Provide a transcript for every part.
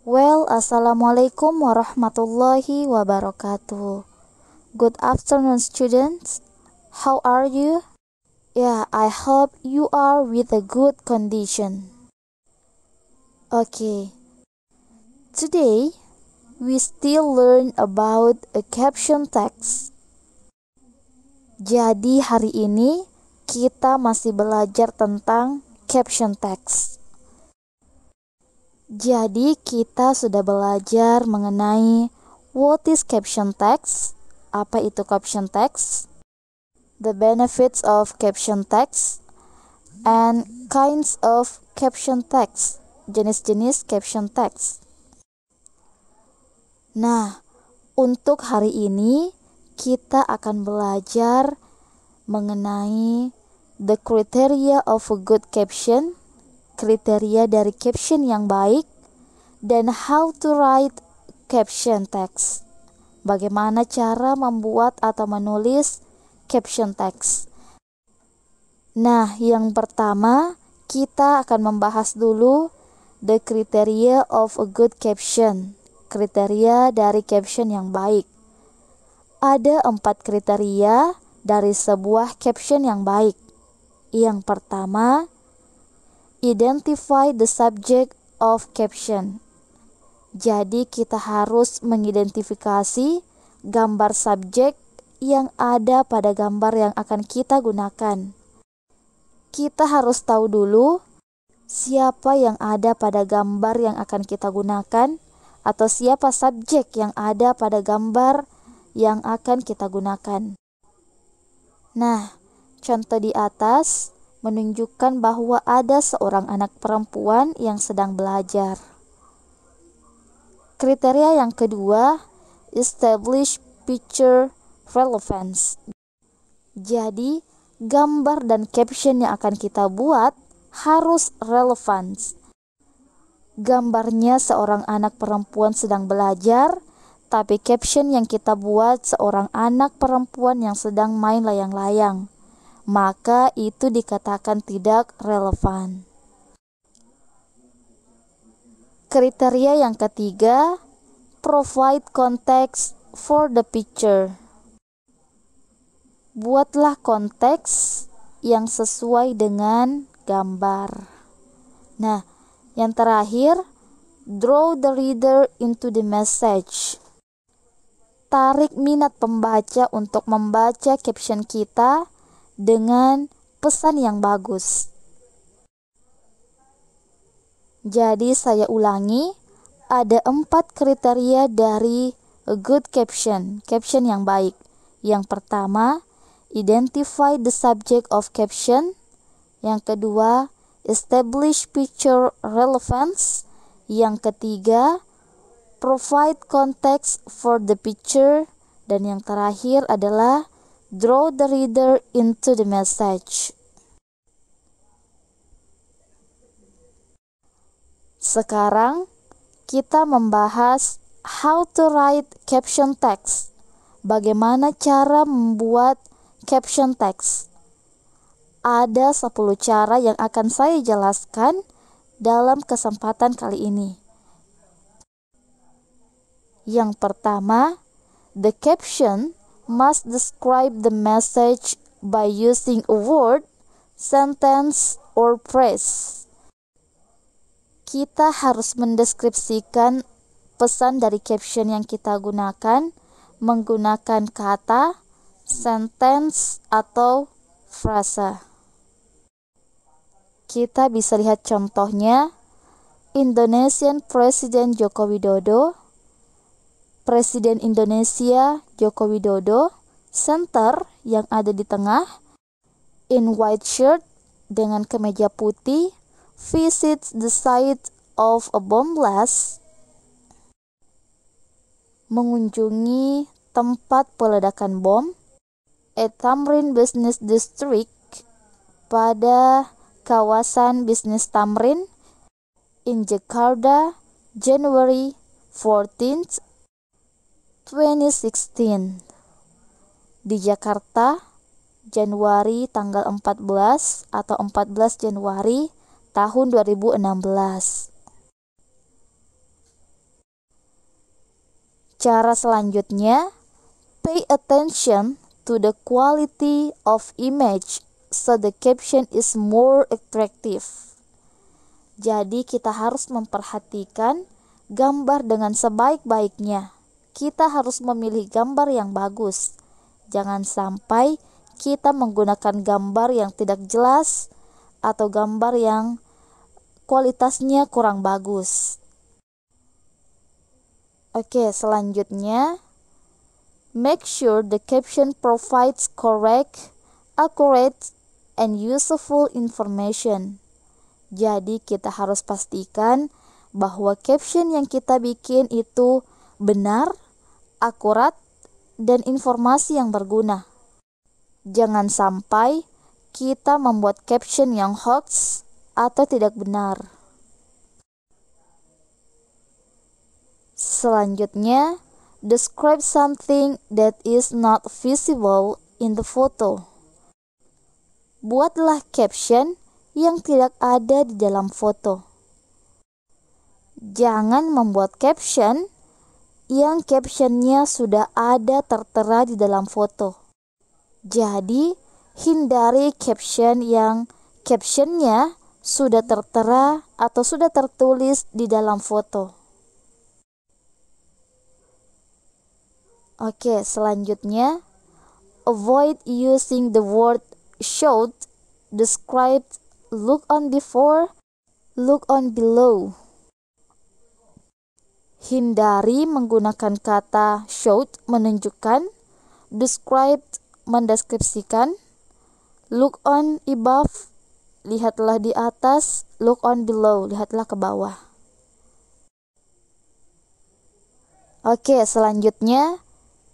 Assalamualaikum warahmatullahi wabarakatuh. Good afternoon, students. How are you? I hope you are with a good condition. Okay. Today, we still learn about a caption text. Jadi hari ini kita masih belajar tentang caption text. Jadi kita sudah belajar mengenai what is caption text, apa itu caption text, the benefits of caption text, and kinds of caption text, jenis-jenis caption text. Nah, untuk hari ini kita akan belajar mengenai the criteria of a good caption, kriteria dari caption yang baik, dan how to write caption text. Bagaimana cara membuat atau menulis caption text. Nah, yang pertama kita akan membahas dulu the criteria of a good caption, kriteria dari caption yang baik. Ada 4 kriteria dari sebuah caption yang baik. Yang pertama, identify the subject of caption. Jadi kita harus mengidentifikasi gambar subjek yang ada pada gambar yang akan kita gunakan. Kita harus tahu dulu siapa yang ada pada gambar yang akan kita gunakan, atau siapa subjek yang ada pada gambar yang akan kita gunakan. Nah, contoh di atas menunjukkan bahwa ada seorang anak perempuan yang sedang belajar. Kriteria yang kedua, establish picture relevance. Jadi, gambar dan caption yang akan kita buat harus relevan. Gambarnya seorang anak perempuan sedang belajar, tapi caption yang kita buat seorang anak perempuan yang sedang main layang-layang. Maka itu dikatakan tidak relevan. Kriteria yang ketiga, provide context for the picture. Buatlah konteks yang sesuai dengan gambar. Nah, yang terakhir, draw the reader into the message. Tarik minat pembaca untuk membaca caption kita dengan pesan yang bagus. Jadi saya ulangi, ada 4 kriteria dari a good caption, caption yang baik. Yang pertama, identify the subject of caption. Yang kedua, establish picture relevance. Yang ketiga, provide context for the picture. Dan yang terakhir adalah draw the reader into the message. Sekarang kita membahas how to write caption text. Bagaimana cara membuat caption text. Ada 10 cara yang akan saya jelaskan dalam kesempatan kali ini. Yang pertama, the caption must describe the message by using a word, sentence, or phrase. Kita harus mendeskripsikan pesan dari caption yang kita gunakan menggunakan kata, sentence, atau frasa. Kita bisa lihat contohnya, Indonesian President Joko Widodo, Presiden Indonesia Joko Widodo, center yang ada di tengah, in white shirt dengan kemeja putih, visits the site of a bomb blast, mengunjungi tempat peledakan bom, at Tamrin Business District, pada kawasan bisnis Tamrin, in Jakarta, January 14th, 2016. Di Jakarta, Januari tanggal 14 atau 14 Januari tahun 2016. Cara selanjutnya, pay attention to the quality of image so the caption is more attractive. Jadi kita harus memperhatikan gambar dengan sebaik-baiknya. Kita harus memilih gambar yang bagus. Jangan sampai kita menggunakan gambar yang tidak jelas atau gambar yang kualitasnya kurang bagus. Oke, selanjutnya, make sure the caption provides correct, accurate, and useful information. Jadi kita harus pastikan bahwa caption yang kita bikin itu benar, akurat, dan informasi yang berguna. Jangan sampai kita membuat caption yang hoax atau tidak benar. Selanjutnya, describe something that is not visible in the photo. Buatlah caption yang tidak ada di dalam foto. Jangan membuat caption yang captionnya sudah ada tertera di dalam foto. Jadi, hindari caption yang captionnya sudah tertera atau sudah tertulis di dalam foto. Oke, selanjutnya, avoid using the word showed, described, look on before, look on below. Hindari menggunakan kata showed, menunjukkan, described, mendeskripsikan, look on above, lihatlah di atas, look on below, lihatlah ke bawah. Oke, selanjutnya,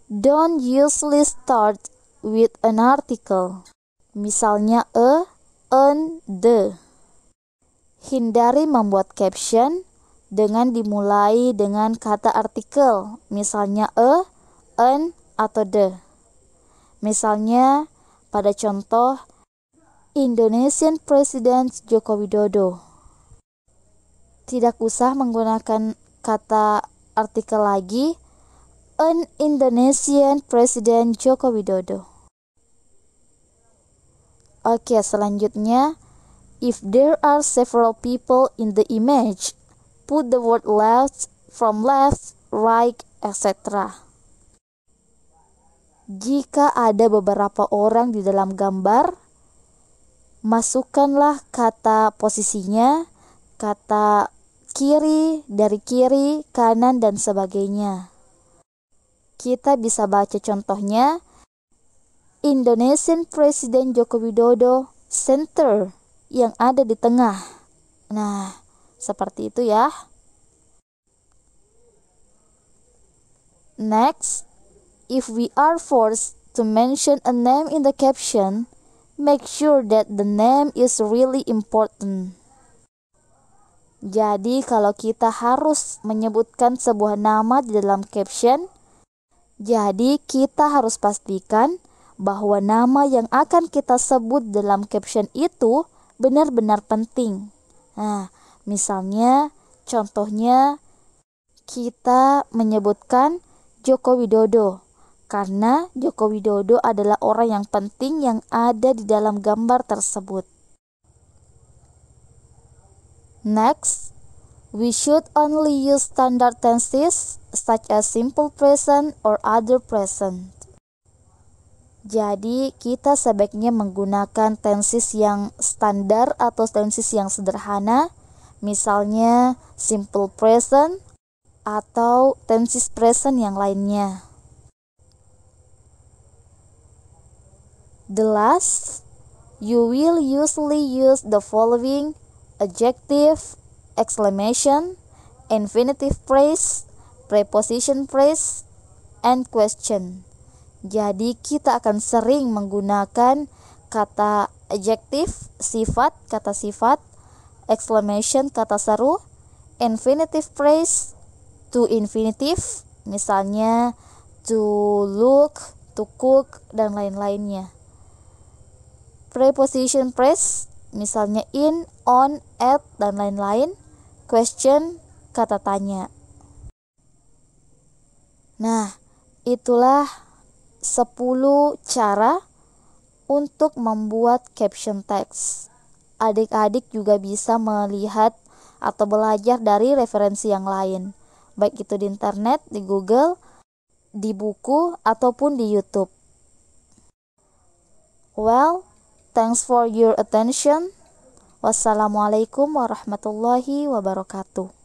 don't usually start with an article. Misalnya an, the. Hindari membuat caption dengan dimulai dengan kata artikel. Misalnya an, atau the. Misalnya pada contoh Indonesian President Joko Widodo. Tidak usah menggunakan kata artikel lagi. An Indonesian President Joko Widodo. Oke, selanjutnya, if there are several people in the image, put the word left, from left, right, etc. Jika ada beberapa orang di dalam gambar, masukkanlah kata posisinya, kata kiri, dari kiri, kanan, dan sebagainya. Kita bisa baca contohnya, Indonesian Presiden Joko Widodo center, yang ada di tengah. Nah, seperti itu ya. Next, if we are forced to mention a name in the caption, make sure that the name is really important. Jadi, kalau kita harus menyebutkan sebuah nama di dalam caption, jadi kita harus pastikan bahwa nama yang akan kita sebut dalam caption itu benar-benar penting. Nah, misalnya, contohnya kita menyebutkan Joko Widodo, karena Joko Widodo adalah orang yang penting yang ada di dalam gambar tersebut. Next, we should only use standard tenses such as simple present or other present. Jadi, kita sebaiknya menggunakan tenses yang standar atau tenses yang sederhana, misalnya simple present atau tenses present yang lainnya. The last, you will usually use the following adjective, exclamation, infinitive phrase, preposition phrase, and question. Jadi kita akan sering menggunakan kata adjective, sifat, kata sifat, exclamation, kata seru, infinitive phrase, to infinitive, misalnya to look, to cook, dan lain-lainnya. Preposition phrase, misalnya in, on, at, dan lain-lain. Question, kata tanya. Nah, itulah 10 cara untuk membuat caption teks. Adik-adik juga bisa melihat atau belajar dari referensi yang lain, baik itu di internet, di Google, di buku, ataupun di YouTube. Well, thanks for your attention. Wassalamualaikum warahmatullahi wabarakatuh.